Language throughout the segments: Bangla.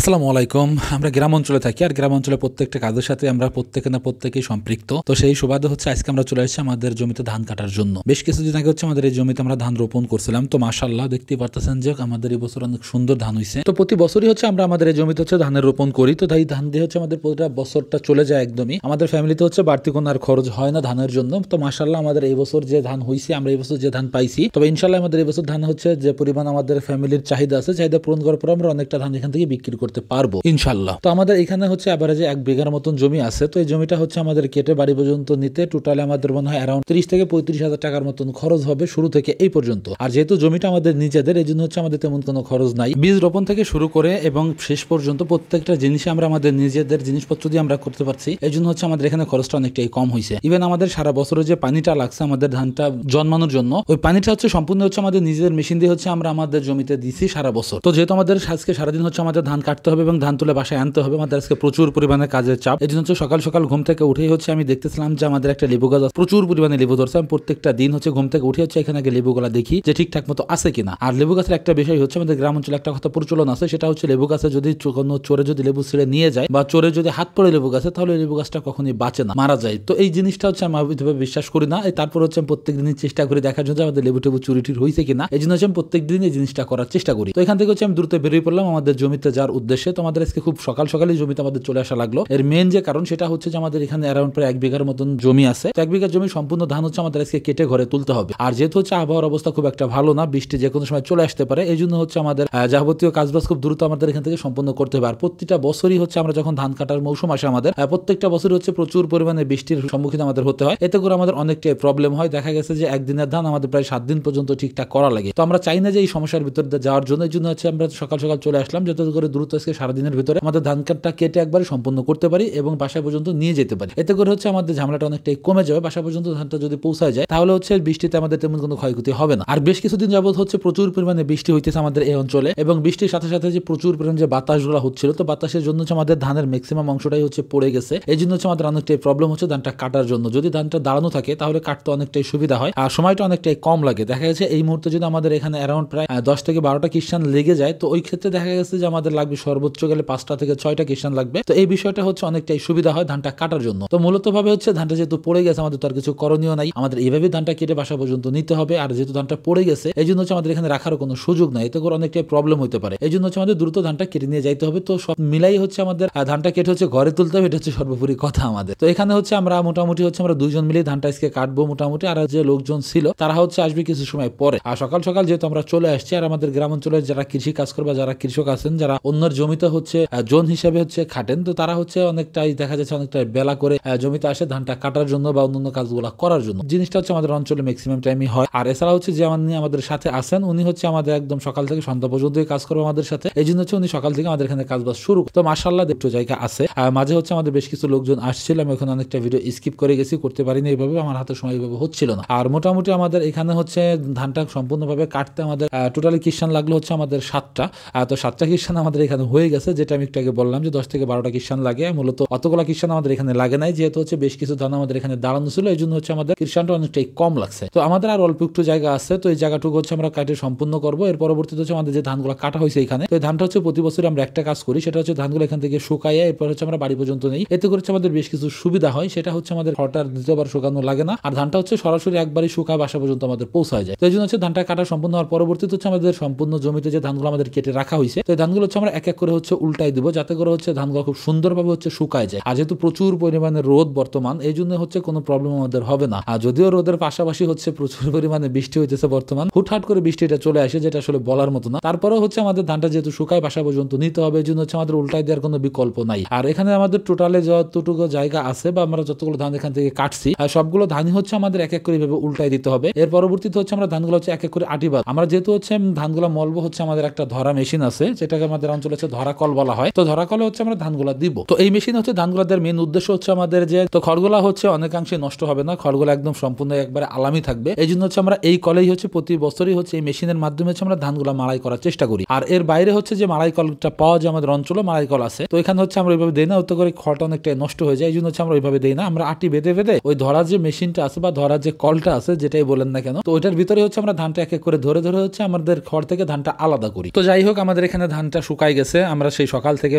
আসসালামু আলাইকুম। আমরা গ্রাম অঞ্চলে থাকি, আর গ্রাম অঞ্চলে প্রত্যেকটা কাজের সাথে আমরা প্রত্যেকে না প্রত্যেকেই সম্পৃক্ত। তো সেই সুবাদে হচ্ছে আজকে আমরা চলে এসেছি আমাদের জমিতে ধান কাটার জন্য। বেশ কিছুদিন আগে হচ্ছে আমাদের এই জমিতে আমরা ধান রোপণ করছিলাম। তো মাশাআল্লাহ দেখতেই পারতেছেন যে আমাদের এই বছর অনেক সুন্দর ধান হয়েছে। তো প্রতি বছরই হচ্ছে আমরা আমাদের এই জমিতে হচ্ছে ধানের রোপণ করি। তো তাই ধান দিয়ে হচ্ছে আমাদের পুরোটা বছরটা চলে যায় একদমই। আমাদের ফ্যামিলিতে হচ্ছে বাড়তি কোনো আর খরচ হয় না ধানের জন্য। তো মাশাআল্লাহ আমাদের এই বছর যে ধান হয়েছে, আমরা এই বছর যে ধান পাইছি, তবে ইনশাআল্লাহ আমাদের এই বছর ধান হচ্ছে যে পরিমাণ আমাদের ফ্যামিলির চাহিদা আছে, চাহিদা পূরণ করার পর আমরা অনেকটা ধান এখান থেকে বিক্রি করতে পারবো ইনশাআল্লাহ। তো আমাদের এখানে হচ্ছে এভারেজে 1 বিঘার মতন জমি আছে। তো এই জমিটা হচ্ছে আমাদের কেটে বাড়ি পর্যন্ত নিতে টোটালি আমাদের মনে হয় অ্যারাউন্ড 30 থেকে 35 হাজার টাকার মতন খরচ হবে শুরু থেকে এই পর্যন্ত। আর যেহেতু জমিটা আমাদের নিজেদের, এই জন্য হচ্ছে আমাদের তেমন কোনো খরচ নাই। বীজ রোপণ থেকে শুরু করে এবং শেষ পর্যন্ত প্রত্যেকটা জিনিসে আমরা আমাদের নিজেদের জিনিসপত্র দিয়ে আমরা করতে পারছি। এই জন্য হচ্ছে আমাদের এখানে খরচটা অনেকটাই কম হয়েছে। ইভেন আমাদের সারা বছরে যে পানিটা লাগছে আমাদের ধানটা জন্মানোর জন্য, ওই পানিটা হচ্ছে সম্পূর্ণ হচ্ছে আমাদের নিজেদের মেশিন দিয়ে হচ্ছে আমরা আমাদের জমিতে দিছি সারা বছর। তো যেহেতু আমাদের আজকে সারাদিন হচ্ছে আমাদের ধান কাটতে হবে এবং ধান তুলে বাসায় আনতে হবে, আমাদের আজকে প্রচুর পরিমাণে কাজের চাপ। এই জন্য হচ্ছে সকাল সকাল ঘুম থেকে উঠেই হচ্ছে আমি দেখতেছিলাম যে আমাদের একটা লেবু গাছ প্রচুর পরিমাণে লেবু ধরছে। আমি প্রত্যেকটা দিন হচ্ছে ঘুম থেকে উঠে হচ্ছে এখানে আগে লেবুগুলা দেখি যে ঠিকঠাক মতো আছে কিনা। আর লেবু গাছের একটা বিষয় হচ্ছে আমাদের গ্রাম অঞ্চলে একটা কথা প্রচলন আছে, সেটা হচ্ছে লেবু গাছে যদি কোনো চোরে যদি লেবু ছিঁড়ে নিয়ে যায় বা চোরে যদি হাত পড়ে লেবু গাছে, তাহলে লেবু গাছটা কখনোই বাঁচে না, মারা যায়। তো এই জিনিসটা হচ্ছে আমি অবৈধভাবে বিশ্বাস করি না। তারপর হচ্ছে আমি প্রত্যেক দিনই চেষ্টা করি দেখার জন্য আমাদের লেবু টেবু চুরি টুরি হয়েছে কিনা। এই জন্য হচ্ছে আমি প্রত্যেক দিন এই জিনিসটা করার চেষ্টা করি। তো এখান থেকে হচ্ছে আমি দ্রুত বেরিয়ে পড়লাম আমাদের জমিতে যাওয়ার উদ্দেশ্যে। তো আমাদের আজকে খুব সকাল সকালই জমিতে আমাদের চলে আসা লাগলো। এর মেন যে কারণ সেটা হচ্ছে যে আমাদের এখানে অ্যারাউন্ড প্রায় 1 বিঘার মতন জমি আছে। তো 1 বিঘা জমি সম্পূর্ণ ধান হচ্ছে আমাদের আজকে কেটে ঘরে তুলতে হবে। আর যেহেতু হচ্ছে আবহাওয়ার অবস্থা খুব একটা ভালো না, বৃষ্টি যে কোনো সময় চলে আসতে পারে, এই জন্য হচ্ছে আমাদের যাবতীয় কাজবাজ খুব দ্রুত আমাদের এখান থেকে সম্পন্ন করতে হবে। আর প্রতিটা বছরই হচ্ছে আমরা যখন ধান কাটার মৌসুম আসে আমাদের প্রত্যেকটা বছরই হচ্ছে প্রচুর পরিমাণে বৃষ্টির সম্মুখীন আমাদের হতে হয়। এতে করে আমাদের অনেকটাই প্রবলেম হয়। দেখা গেছে যে একদিনের ধান আমাদের প্রায় 7 দিন পর্যন্ত ঠিকঠাক করা লাগে। তো আমরা চাই না যে এই সমস্যার ভিতরে যাওয়ার জন্য, এই জন্য হচ্ছে আমরা সকাল সকাল চলে আসলাম যাতে করে দ্রুত আজকে সারাদিনের ভিতরে আমাদের ধান কাটটা কেটে একবারে সম্পন্ন করতে পারি এবং বাসা পর্যন্ত নিয়ে যেতে পারি। এতে করে হচ্ছে আমাদের ঝামেলাটা অনেকটাই কমে যাবে। বাসা পর্যন্ত ধানটা যদি পৌঁছায় যায় তাহলে হচ্ছে বৃষ্টিতে আমাদের তেমন কোনো ক্ষয়ক্ষতি হবে না। আর বেশ কিছুদিন যাবত হচ্ছে প্রচুর পরিমাণে বৃষ্টি হইতেছে আমাদের এই অঞ্চলে, এবং বৃষ্টির সাথে সাথে যে প্রচুর পরিমাণে যে বাতাসগুলো হচ্ছিল, তো বাতাসের জন্য হচ্ছে আমাদের ধানের ম্যাক্সিমাম অংশটাই হচ্ছে পড়ে গেছে। এই জন্য হচ্ছে আমাদের অনেকটাই প্রবলেম হচ্ছে ধানটা কাটার জন্য। যদি ধানটা দাঁড়ানো থাকে তাহলে কাটতে অনেকটাই সুবিধা হয় আর সময়টা অনেকটাই কম লাগে। দেখা গেছে এই মুহূর্তে যদি আমাদের এখানে অ্যারাউন্ড প্রায় 10 থেকে 12টা কিষান লেগে যায়, তো ওই ক্ষেত্রে দেখা গেছে যে আমাদের লাগবে সর্বোচ্চ গেলে 5টা থেকে 6টা কিষান লাগবে। তো এই বিষয়টা হচ্ছে অনেকটাই সুবিধা হয় ধানটা কাটার জন্য। তো মূলত ভাবে হচ্ছে ধানটা যেহেতু পড়ে গেছে, আমাদের তো আর কিছু করণীয় নাই, আমাদের এইভাবে ধানটা কেটে বাসা পর্যন্ত নিতে হবে। আর যেহেতু ধানটা পড়ে গেছে, এই জন্য হচ্ছে আমাদের এখানে রাখার কোনো সুযোগ নাই, এতে করে অনেকটাই প্রবলেম হতে পারে। এই জন্য হচ্ছে আমাদের দ্রুত ধানটা কেটে নিয়ে যাইতে হবে। তো সব মিলাই হচ্ছে আমাদের ধানটা কেটে হচ্ছে ঘরে তুলতে হবে, এটা হচ্ছে সর্বোপরি কথা আমাদের। তো এখানে হচ্ছে আমরা মোটামুটি হচ্ছে আমরা 2 জন মিলে ধানটা আজকে কাটবো মোটামুটি। আর যে লোকজন ছিল তারা হচ্ছে আসবে কিছু সময় পরে। আর সকাল সকাল যেহেতু আমরা চলে আসছি, আর আমাদের গ্রাম অঞ্চলের যারা কৃষি কাজ করবে, যারা কৃষক আছেন, যারা অন্যের জমিতে হচ্ছে জোন হিসেবে হচ্ছে খাটেন, তো তারা হচ্ছে অনেকটাই দেখা যাচ্ছে অনেকটা বেলা করে জমিতে আসে ধানটা কাটার জন্য বা অন্যান্য কাজগুলো করার জন্য। জিনিসটা হচ্ছে আমাদের অঞ্চলে ম্যাক্সিমাম টাইমই হয়। আর এছাড়া হচ্ছে যে আমাদের সাথে আছেন, উনি হচ্ছে আমাদের একদম সকাল থেকে সন্ধ্যা পর্যন্ত কাজ করবে আমাদের সাথে। এই জন্য হচ্ছে উনি সকাল থেকে আমাদের এখানে কাজবাজ শুরু। তো মাশাআল্লাহ একটু জায়গা আছে। মাঝে হচ্ছে আমাদের বেশ কিছু লোকজন আসছিল, আমি ওখানে অনেকটা ভিডিও স্কিপ করে গেছি, করতে পারিনি এইভাবে, আমার হাতে সময় এইভাবে হচ্ছিল না। আর মোটামুটি আমাদের এখানে হচ্ছে ধানটা সম্পূর্ণভাবে কাটতে আমাদের টোটালি কিষান লাগলো হচ্ছে আমাদের 7টা। তো 7টা কিষান আমাদের এখানে হয়ে গেছে, যেটা আমি একটু আগে বললাম যে 10 থেকে 12টা কিষান লাগে। মূলত অতগুলা কিষান আমাদের এখানে লাগে নাই, যেহেতু হচ্ছে বেশ কিছু ধান আমাদের এখানে দাঁড়ানো ছিল, এই জন্য হচ্ছে আমাদের কিষানটা অনেকটাই কম লাগছে। তো আমাদের আর অল্প একটু জায়গা আছে, তো এই জায়গাটুকু হচ্ছে আমরা কাটে সম্পূর্ণ করবো। এর পরবর্তীতে হচ্ছে আমাদের যে ধানগুলো কাটা হয়েছে এখানে, তো এই ধানটা হচ্ছে প্রতি বছর আমরা একটা কাজ করি, সেটা হচ্ছে ধানগুলো এখান থেকে শুকাইয়া এরপর হচ্ছে আমরা বাড়ি পর্যন্ত নেই। এতে করে আমাদের বেশ কিছু সুবিধা হয়, সেটা হচ্ছে আমাদের খড়টা দ্বিতীয়বার শুকানো লাগে না, আর ধানটা হচ্ছে সরাসরি একবারই শুকায় বাসা পর্যন্ত আমাদের পৌঁছায় যায়। তো এই জন্য হচ্ছে ধানটা কাটা সম্পূর্ণ হওয়ার পরবর্তীতে হচ্ছে আমাদের সম্পূর্ণ জমিতে যে ধানগুলো আমাদের কেটে রাখা হয়েছে, তো এই ধানগুলো হচ্ছে আমরা এক এক করে হচ্ছে উল্টাই দিব, যাতে করে হচ্ছে ধানগুলো খুব সুন্দরভাবে হচ্ছে শুকায় যায়। আর যেহেতু প্রচুর পরিমাণে রোদ বর্তমান, এই জন্য হচ্ছে কোনো প্রবলেম আমাদের হবে না। আর যদিও রোদের পাশাপাশি হচ্ছে প্রচুর পরিমাণে বৃষ্টি হইতেছে বর্তমান, হুটহাট করে বৃষ্টিটা চলে আসে, যেটা আসলে বলার মতো না। তারপরেও হচ্ছে আমাদের ধানটা যেহেতু শুকায় বাসা পর্যন্ত নিতে হবে, এই জন্য হচ্ছে আমাদের উল্টাই দেওয়ার কোনো বিকল্প নাই। আর এখানে আমাদের টোটালে যতটুকু জায়গা আছে বা আমরা যতগুলো ধান এখান থেকে কাটছি, আর সবগুলো ধানই হচ্ছে আমাদের এক এক করে ভাবে উল্টাই দিতে হবে। এর পরবর্তীতে হচ্ছে আমরা ধানগুলো হচ্ছে এক এক করে আটিবাদ, আমরা যেহেতু হচ্ছে ধানগুলো মলবো, হচ্ছে আমাদের একটা ধরা মেশিন আছে, যেটাকে আমাদের অঞ্চলে হচ্ছে ধরা কল বলা হয়। তো ধরা কলে হচ্ছে আমরা ধানগুলো দিব। তো এই মেশিন হচ্ছে ধানগুলো দেওয়ার মেন উদ্দেশ্য হচ্ছে আমাদের যে, তো খড়গুলা হচ্ছে অনেকাংশে নষ্ট হবে না, খড়গুলো একদম সম্পূর্ণ একবারে আলামি থাকবে। এই জন্য হচ্ছে আমরা এই কলেই হচ্ছে প্রতি বছরই হচ্ছে এই মেশিনের মাধ্যমে হচ্ছে আমরা ধানগুলো মাড়াই করার চেষ্টা করি। আর এর বাইরে হচ্ছে যে মাড়াই কলটা পাওয়া যায় আমাদের অঞ্চলে, মাড়াই কল আছে, তো এখানে হচ্ছে আমরা ওইভাবে দেই না, ওতে করে খড়টা অনেকটা নষ্ট হয়ে যায়। এই জন্য হচ্ছে আমরা ওইভাবে দেই না, আমরা আটি বেঁধে বেঁধে ওই ধরার যে মেশিনটা আছে বা ধরার যে কলটা আছে, যেটাই বলেন না কেন, তো ওইটার ভিতরে হচ্ছে আমরা ধানটা এক এক করে ধরে ধরে হচ্ছে আমাদের খড় থেকে ধানটা আলাদা করি। তো যাই হোক, আমাদের এখানে ধানটা শুকাই গেছে, হচ্ছে আমরা সেই সকাল থেকে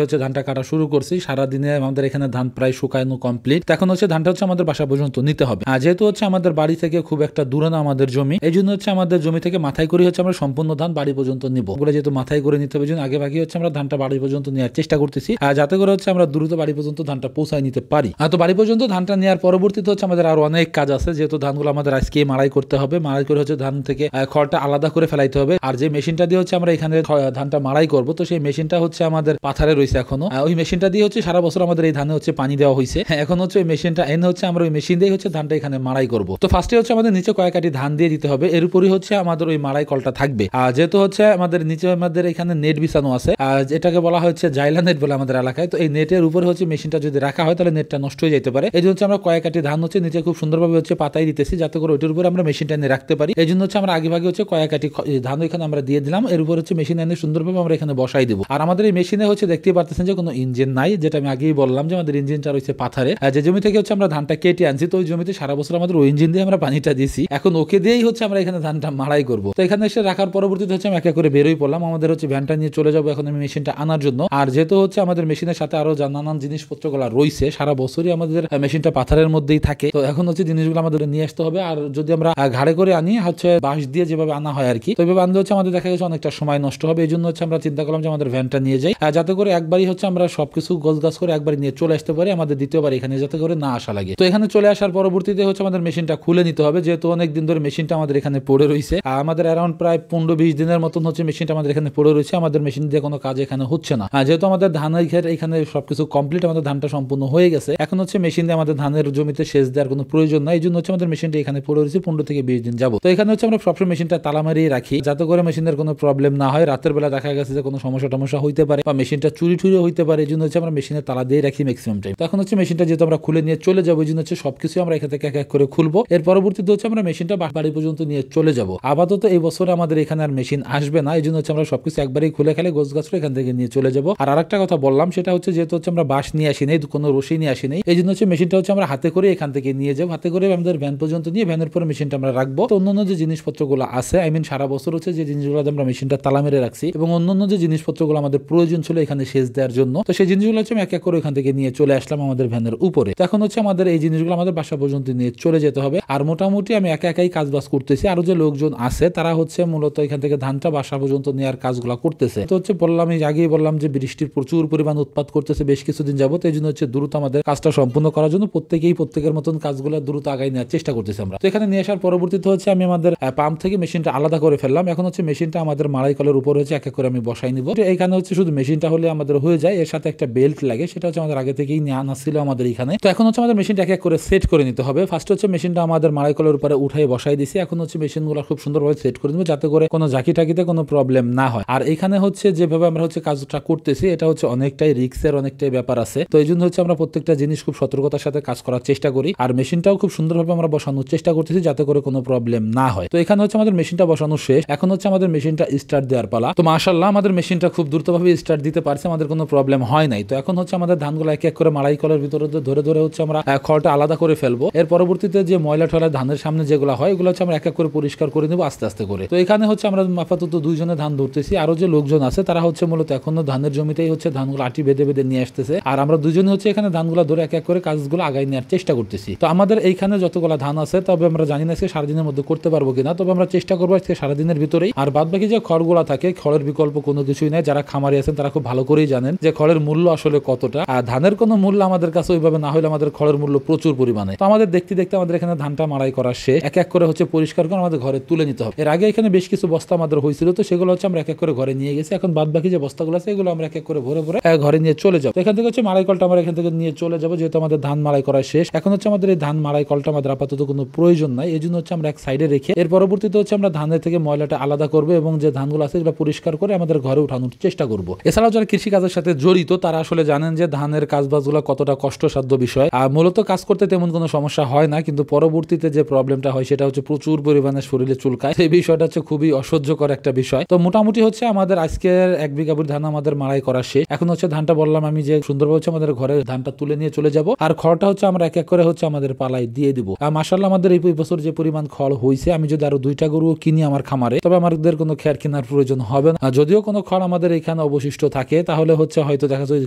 হচ্ছে ধানটা কাটা শুরু করছি, সারাদিনে আমাদের এখানে ধান প্রায় শুকানো কমপ্লিট। এখন হচ্ছে ধানটা হচ্ছে আমাদের বাসা পর্যন্ত নিতে হবে। আর যেহেতু হচ্ছে আমাদের বাড়ি থেকে খুব একটা দূরে না আমাদের জমি, এই জন্য হচ্ছে আমাদের জমি থেকে মাথায় করে হচ্ছে আমরা সম্পূর্ণ ধান বাড়ি পর্যন্ত নিব। ওগুলো যেহেতু মাথায় করে নিতে হবে, জন্য আগে ভাগে হচ্ছে আমরা ধানটা বাড়ি পর্যন্ত নেওয়ার চেষ্টা করতেছি, আর যাতে করে হচ্ছে আমরা দ্রুত বাড়ি পর্যন্ত ধানটা পৌঁছায় নিতে পারি। তো বাড়ি পর্যন্ত ধানটা নেওয়ার পরবর্তীতে হচ্ছে আমাদের আরো অনেক কাজ আছে, যেহেতু ধানগুলো আমাদের আজকে মাড়াই করতে হবে। মাড়াই করে হচ্ছে ধান থেকে খড়টা আলাদা করে ফেলাইতে হবে। আর যে মেশিনটা দিয়ে হচ্ছে আমরা এখানে ধানটা মাড়াই করবো, তো সেই মেশিনটা হচ্ছে আমাদের পাথারে রয়েছে এখনো। ওই মেশিনটা দিয়ে হচ্ছে সারা বছর আমাদের এই ধানে হচ্ছে পানি দেওয়া হয়েছে। এখন হচ্ছে ওই মেশিনটা এনে হচ্ছে আমরা ওই মেশিন দিয়ে হচ্ছে ধানটা এখানে মাড়াই করবো। তো ফার্স্টে হচ্ছে আমাদের নিচে কয়েক কাটি ধান দিয়ে দিতে হবে, এর উপরই হচ্ছে আমাদের ওই মাড়াই কলটা থাকবে। যেহেতু হচ্ছে আমাদের নিচে আমাদের এখানে নেট বিছানো আছে, এটাকে বলা হচ্ছে জাইলা নেট বলে আমাদের এলাকায়। তো এই নেটের উপরে হচ্ছে মেশিনটা যদি রাখা হয় তাহলে নেটটা নষ্ট হয়ে যেতে পারে। এই জন্য হচ্ছে আমরা কয়েক কাটি ধান হচ্ছে নিচে খুব সুন্দরভাবে হচ্ছে পাতাই দিতেছি, যাতে করে ওইটার উপরে আমরা মেশিনটা এনে রাখতে পারি। এই জন্য হচ্ছে আমরা আগে ভাগে হচ্ছে কয়েক কাটি ধান এখানে আমরা দিয়ে দিলাম, এর উপর হচ্ছে মেশিন এনে সুন্দরভাবে আমরা এখানে বসাই দিব। আর আমাদের এই মেশিনে হচ্ছে দেখতে পারতেছেন যে কোনো ইঞ্জিন নাই, যেটা আমি আগেই বললাম যে আমাদের ইঞ্জিনটা রয়েছে পাথারে। যে জমি থেকে হচ্ছে আমরা ধানটা কেটে আনছি, তো ওই জমিতে সারা বছর আমাদের ওই ইঞ্জিন দিয়ে আমরা পানিটা দিছি, এখন ওকে দিয়েই হচ্ছে আমরা এখানে ধানটা মাড়াই করবো। তো এখানে এসে রাখার পরবর্তীতে হচ্ছে আমি একে করে বেরোই পড়লাম, আমাদের হচ্ছে ভ্যানটা নিয়ে চলে যাবো এখন আমি মেশিনটা আনার জন্য। আর যেহেতু হচ্ছে আমাদের মেশিনের সাথে আরো নানান জিনিসপত্রগুলো রয়েছে, সারা বছরই আমাদের মেশিনটা পাথরের মধ্যেই থাকে, তো এখন হচ্ছে জিনিসগুলো আমাদের নিয়ে আসতে হবে। আর যদি আমরা ঘাড়ে করে আনি হচ্ছে বাঁশ দিয়ে যেভাবে আনা হয় আর কি, তো এইভাবে আনতে হচ্ছে আমাদের দেখা গেছে অনেকটা সময় নষ্ট হবে। এই জন্য হচ্ছে আমরা চিন্তা করলাম যে আমাদের ভ্যানটা নিয়ে যাই, যাতে করে একবারই হচ্ছে আমরা সবকিছু গোছগাছ করে একবারই নিয়ে চলে আসতে পারি আমাদের দ্বিতীয়বার এখানে, যাতে করে না আসা লাগে। তো এখানে চলে আসার পরবর্তীতে হচ্ছে আমাদের মেশিনটা খুলে নিতে হবে, যেহেতু অনেকদিন ধরে মেশিনটা আমাদের এখানে পড়ে রয়েছে। আমাদের অ্যারাউন্ড প্রায় 15-20 দিনের মতন হচ্ছে মেশিনটা আমাদের এখানে পড়ে রয়েছে, আমাদের মেশিন দিয়ে কোনো কাজ এখানে হচ্ছে না। যেহেতু আমাদের ধানের ঘের এখানে সবকিছু কমপ্লিট, আমাদের ধানটা সম্পূর্ণ হয়ে গেছে, এখন হচ্ছে মেশিন দিয়ে আমাদের ধানের জমিতে সেচ দেওয়ার কোনো প্রয়োজন নাই। এই জন্য হচ্ছে আমাদের মেশিনটা এখানে পড়ে রয়েছে 15 থেকে 20 দিন যাবো। তো এখানে হচ্ছে আমরা সবসময় মেশিনটা তালা মারিয়ে রাখি, যাতে করে মেশিনের কোনো প্রবলেম না হয়। রাতের বেলা দেখা গেছে যে কোনো সমস্যা হইতে পারে বা মেশিনটা চুরি হইতে পারে, এই জন্য হচ্ছে আমরা মেশিনের তালা দিয়ে রাখি ম্যাক্সিমাম টাইম। তো এখন হচ্ছে মেশিনটা যেহেতু আমরা খুলে নিয়ে চলে যাবো, এই জন্য হচ্ছে সবকিছু আমরা এখান থেকে এক এক করে খুলবো। এর পরবর্তীতে হচ্ছে আমরা মেশিনটা বাড়ি পর্যন্ত নিয়ে চলে যাবো। আপাতত এই বছরে আমাদের এখানে আর মেশিন আসবে না, এই জন্য হচ্ছে আমরা সবকিছু একবারই খুলে খেলে গোছ গাছ এখান থেকে নিয়ে চলে যাবো। আর আরেকটা কথা বললাম, সেটা হচ্ছে যেহেতু হচ্ছে আমরা বাঁশ নিয়ে আসি নাই, কোনো রশি নিয়ে আসি নাই, এই জন্য হচ্ছে মেশিনটা হচ্ছে আমরা হাতে করে এখান থেকে নিয়ে যাবো। হাতে করে আমাদের ভ্যান পর্যন্ত নিয়ে ভ্যানের পরে মেশিনটা আমরা রাখবো। তো অন্যান্য যে জিনিসপত্রগুলো আছে, সারা বছর হচ্ছে যে জিনিসগুলো আমরা মেশিনটা তালা মেরে রাখছি এবং অন্যান্য যে জিনিসপত্রগুলো আমাদের প্রয়োজন ছিল এখানে সেচ দেওয়ার জন্য, তো সেই জিনিসগুলো হচ্ছে আমি এক এক করে এখান থেকে নিয়ে চলে আসলাম আমাদের ভ্যানের উপরে। তো এখন হচ্ছে আমাদের এই জিনিসগুলো আমাদের বাসা পর্যন্ত নিয়ে চলে যেতে হবে। আর মোটামুটি আমি একাই কাজ বাজ করতেছি, আরো যে লোকজন আছে তারা হচ্ছে মূলত এখান থেকে ধানটা বাসা পর্যন্ত নেওয়ার কাজগুলো করতেছে। তো হচ্ছে বললাম, আমি আগেই বললাম যে বৃষ্টির প্রচুর পরিমাণ উৎপাত করতেছে বেশ কিছুদিন যাবত, এই জন্য হচ্ছে দ্রুত আমাদের কাজটা সম্পূর্ণ করার জন্য প্রত্যেকের মতন কাজগুলো দ্রুত আগাই নেওয়ার চেষ্টা করতেছি আমরা। তো এখানে নিয়ে আসার পরবর্তীতে হচ্ছে আমি আমাদের পাম্প থেকে মেশিনটা আলাদা করে ফেললাম। এখন হচ্ছে মেশিনটা আমাদের মাড়াই কলের উপর হচ্ছে এক এক করে আমি বসাই নিব। এখানে হচ্ছে শুধু মেশিনটা হলে আমাদের হয়ে যায়, এর সাথে একটা বেল্ট লাগে, সেটা হচ্ছে আমাদের আগে থেকেই নিয়ে আনা ছিল আমাদের এখানে। তো এখন হচ্ছে আমাদের মেশিনটা এক এক করে সেট করে নিতে হবে। ফার্স্ট হচ্ছে মেশিনটা আমাদের মাড়াই কলের উপরে উঠাই বসাই দিছি। এখন হচ্ছে মেশিনগুলো খুব সুন্দরভাবে সেট করে নিব, যাতে করে কোনো ঝাঁকি টাকিতে কোনো প্রবলেম না হয়। আর এখানে হচ্ছে যেভাবে আমরা হচ্ছে কাজটা করতেছি, এটা হচ্ছে অনেকটাই রিস্কের অনেকটাই ব্যাপার আছে। তো এই জন্য হচ্ছে আমরা প্রত্যেকটা জিনিস খুব সতর্কতার সাথে কাজ করার চেষ্টা করি। আর মেশিনটাও খুব সুন্দরভাবে আমরা বসানোর চেষ্টা করতেছি, যাতে করে কোনো প্রবলেম না হয়। তো এখানে হচ্ছে আমাদের মেশিনটা বসানো শেষ, এখন হচ্ছে আমাদের মেশিনটা স্টার্ট দেওয়ার পালা। তো মাশাআল্লাহ আমাদের মেশিনটা খুব দ্রুতভাবে স্টার্ট দিতে পারছে, আমাদের কোনো প্রবলেম হয় নাই। তো এখন হচ্ছে আমাদের ধানগুলো এক এক করে মাড়াই কলের ভিতরে ধরে হচ্ছে আমরা খড়টা আলাদা করে ফেলবো। এর পরবর্তীতে যে ময়লা টয়লা ধানের সামনে যেগুলো হয়, এগুলো হচ্ছে আমরা এক এক করে পরিষ্কার করে নেবো আস্তে আস্তে করে। তো এখানে হচ্ছে আমরা আপাতত দুইজনে ধান ধরতেছি, আরো যে লোকজন আছে তারা হচ্ছে মূলত এখনো ধানের জমিতেই হচ্ছে ধানগুলো আটি বেঁধে নিয়ে আসতেছে। আর আমরা দুজনে হচ্ছে এখানে ধানগুলো ধরে এক এক করে কাজগুলো আগাই নেওয়ার চেষ্টা করতেছি। তো আমাদের এইখানে যতগুলো ধান আছে, তবে আমরা জানি না আজকে সারাদিনের মধ্যে করতে পারবো কিনা, তবে আমরা চেষ্টা করবো আজকে সারাদিনের ভিতরেই। আর বাদ বাকি যে খড়গুলো থাকে, খড়ের বিকল্প কোনো কিছুই নাই। যারা খামারি আছেন তারা খুব ভালো করেই জানেন যে খড়ের মূল্য আসলে কতটা। আর ধানের কোনো মূল্য আমাদের কাছে ওইভাবে না হলে আমাদের খড়ের মূল্য প্রচুর পরিমাণে। তো আমাদের দেখতে আমাদের এখানে ধানটা মাড়াই করা শেষ, এক এক করে হচ্ছে পরিষ্কার করে আমাদের ঘরে তুলে নিতে হবে। এর আগে এখানে বেশ কিছু বস্তা আমাদের হয়েছিল, তো সেগুলো হচ্ছে আমরা এক এক করে ঘরে নিয়ে গেছি। এখন বাদ বাকি যে বস্তাগুলো আছে, এগুলো আমরা এক এক করে ভরে ঘরে নিয়ে চলে যাবো। এখান থেকে হচ্ছে মাড়াই কলটা আমরা এখান থেকে নিয়ে চলে যাবো, যেহেতু আমাদের ধান মাড়াই করা শেষ। এখন হচ্ছে আমাদের এই ধান মাড়াই কলটা আমাদের আপাতত কোনো প্রয়োজন নাই, এই জন্য হচ্ছে আমরা এক সাইডে রেখে এর পরবর্তীতে হচ্ছে আমরা ধানের থেকে ময়লাটা আলাদা করবো এবং যে ধানগুলো আছে এগুলো পরিষ্কার করে আমাদের ঘরে উঠানোর চেষ্টা করবো। এছাড়াও যারা কৃষি কাজের সাথে জড়িত তারা আসলে জানেন যে ধানের কাজবাজগুলো কতটা কষ্টসাধ্য বিষয়। আর মূলত কাজ করতে তেমন কোনো সমস্যা হয় না, কিন্তু পরবর্তীতে যে প্রবলেমটা হয় সেটা হচ্ছে প্রচুর পরিমাণে শরীরে চুলকায়। এই বিষয়টা হচ্ছে খুবই অসহ্যকর একটা বিষয়। তো মোটামুটি হচ্ছে আমাদের আজকের 1 বিঘা ধান আমাদের মাড়াই করা শেষ। এখন হচ্ছে ধানটা বললাম আমি যে সুন্দরভাবে হচ্ছে আমাদের ঘরে ধানটা তুলে নিয়ে চলে যাব। আর খড়টা হচ্ছে আমরা এক এক করে হচ্ছে আমাদের পালাই দিয়ে দিব। আর মাশাআল্লাহ আমাদের এই বছর যে পরিমাণ খড় হয়েছে, আমি যদি আরো 2টা গরু কিনি আমার খামারে, তবে আমাদের কোনো খের কেনার প্রয়োজন হবে না। যদিও কোনো খড় আমাদের এখানে অবশিষ্ট থাকে তাহলে হচ্ছে হয়তো দেখা যায়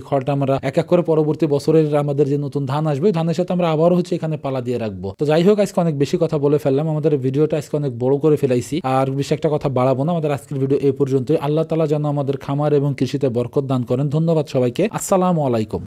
খড়টা আমরা এক এক করে পরবর্তী বছরের আমাদের যে নতুন ধান আসবে ধানের সাথে আমরা আবারও হচ্ছে এখানে পালা দিয়ে রাখবো। তো যাই হোক, আজকে অনেক বেশি কথা বলে ফেললাম, আমাদের ভিডিওটা আজকে অনেক বড় করে ফেলাইছি, আর বেশি একটা কথা বাড়াবো না। আমাদের আজকের ভিডিও এই পর্যন্তই। আল্লাহ তাআলা যেন আমাদের খামার এবং কৃষিতে বরকত দান করেন। ধন্যবাদ সবাইকে। আসসালামু আলাইকুম।